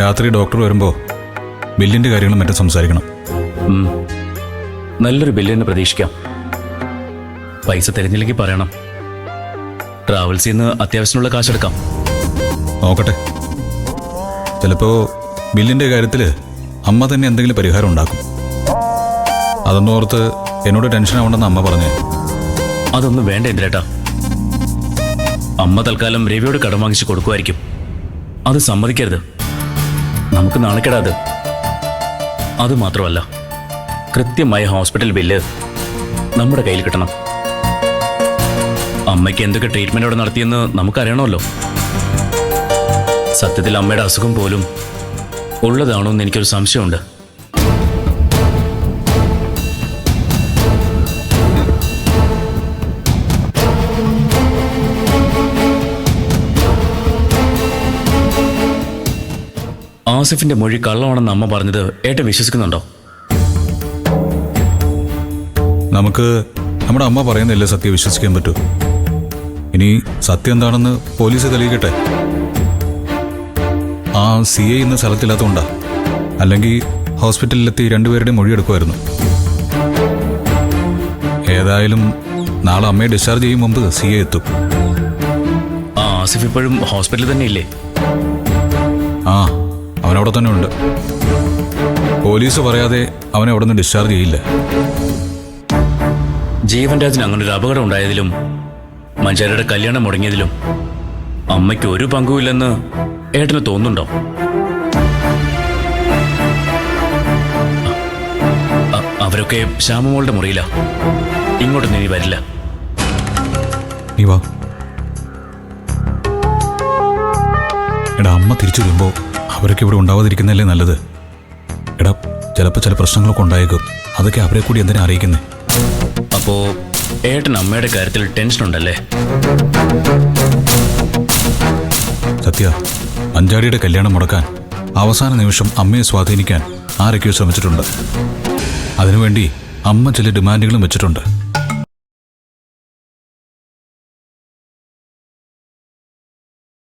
രാത്രി ഡോക്ടർ വരുമ്പോൾ ബില്ലിൻ്റെ കാര്യങ്ങളും മറ്റും സംസാരിക്കണം. നല്ലൊരു ബില്ലിന് പ്രതീക്ഷിക്കാം. പൈസ തിരഞ്ഞില്ലെങ്കിൽ പറയണം. ട്രാവൽസിൽ നിന്ന് അത്യാവശ്യമുള്ള കാശെടുക്കാം. നോക്കട്ടെ, ചിലപ്പോൾ ബില്ലിൻ്റെ കാര്യത്തിൽ അമ്മ തന്നെ എന്തെങ്കിലും പരിഹാരം ഉണ്ടാക്കും. അതൊന്നും ഓർത്ത് എന്നോട് ടെൻഷൻ ആവണ്ടെന്ന് അമ്മ പറഞ്ഞേ. അതൊന്നും വേണ്ട ഇന്ദ്രേട്ടാ. അമ്മ തൽക്കാലം രവിയോട് കടം വാങ്ങിച്ച് കൊടുക്കുമായിരിക്കും. അത് സമ്മതിക്കരുത്. നമുക്ക് നാണക്കേടാത്. അതുമാത്രമല്ല, കൃത്യമായ ഹോസ്പിറ്റൽ ബില്ല് നമ്മുടെ കയ്യിൽ കിട്ടണം. അമ്മയ്ക്ക് എന്തൊക്കെ ട്രീറ്റ്മെന്റ് അവിടെ നടത്തിയെന്ന് നമുക്കറിയണമല്ലോ. സത്യത്തിൽ അമ്മയുടെ അസുഖം പോലും ഉള്ളതാണോ എന്ന് എനിക്കൊരു സംശയമുണ്ട്. ആസിഫിന്റെ മൊഴി കള്ളമാണെന്ന് അമ്മ പറഞ്ഞത് ഏട്ടൻ വിശ്വസിക്കുന്നുണ്ടോ? നമുക്ക് നമ്മുടെ അമ്മ പറയുന്നില്ലേ സത്യം വിശ്വസിക്കാൻ പറ്റൂ. ഇനി സത്യം എന്താണെന്ന് പോലീസ് തെളിയിക്കട്ടെ. ആ CI ഇന്ന് സ്ഥലത്തില്ലാത്തതുകൊണ്ടാ. അല്ലെങ്കിൽ ഹോസ്പിറ്റലിലെത്തി രണ്ടുപേരുടെയും മൊഴിയെടുക്കുമായിരുന്നു. ഏതായാലും നാളെ അമ്മയെ ഡിസ്ചാർജ് ചെയ്യും മുമ്പ് CI എത്തും. ആ ആസിഫ് ഇപ്പോഴും ഹോസ്പിറ്റലിൽ തന്നെ ഇല്ലേ? ആ, അവനവിടെ തന്നെ ഉണ്ട്. പോലീസ് പറയാതെ അവനെ അവിടെ നിന്ന് ഡിസ്ചാർജ് ചെയ്യില്ല. ജീവൻ രാജിന് അങ്ങനൊരു അപകടം ഉണ്ടായതിലും മഞ്ചാരിയുടെ കല്യാണം മുടങ്ങിയതിലും അമ്മയ്ക്ക് ഒരു പങ്കുമില്ലെന്ന് ഏട്ടന് തോന്നുന്നുണ്ടോ? അവരൊക്കെ ശ്യാമമോളുടെ മുറിയില്ല. ഇങ്ങോട്ടൊന്നും ഇനി വരില്ല. നീ വാ. എടാ, അമ്മ തിരിച്ചു വരുമ്പോ അവരൊക്കെ ഇവിടെ ഉണ്ടാവാതിരിക്കുന്നതല്ലേ നല്ലത്. എടാ, ചിലപ്പോൾ ചില പ്രശ്നങ്ങളൊക്കെ ഉണ്ടായേക്കും. അതൊക്കെ അവരെ കൂടി എന്തിനാ അറിയിക്കുന്നേ? അപ്പോ ഏട്ടൻ അമ്മയുടെ കാര്യത്തിൽ ടെൻഷൻ ഉണ്ടല്ലേ? സത്യ, മഞ്ചാടിയുടെ കല്യാണം മുടക്കാൻ അവസാന നിമിഷം അമ്മയെ സ്വാധീനിക്കാൻ ആരൊക്കെയോ ശ്രമിച്ചിട്ടുണ്ട്. അതിനുവേണ്ടി അമ്മ ചില ഡിമാൻഡുകളും വെച്ചിട്ടുണ്ട്.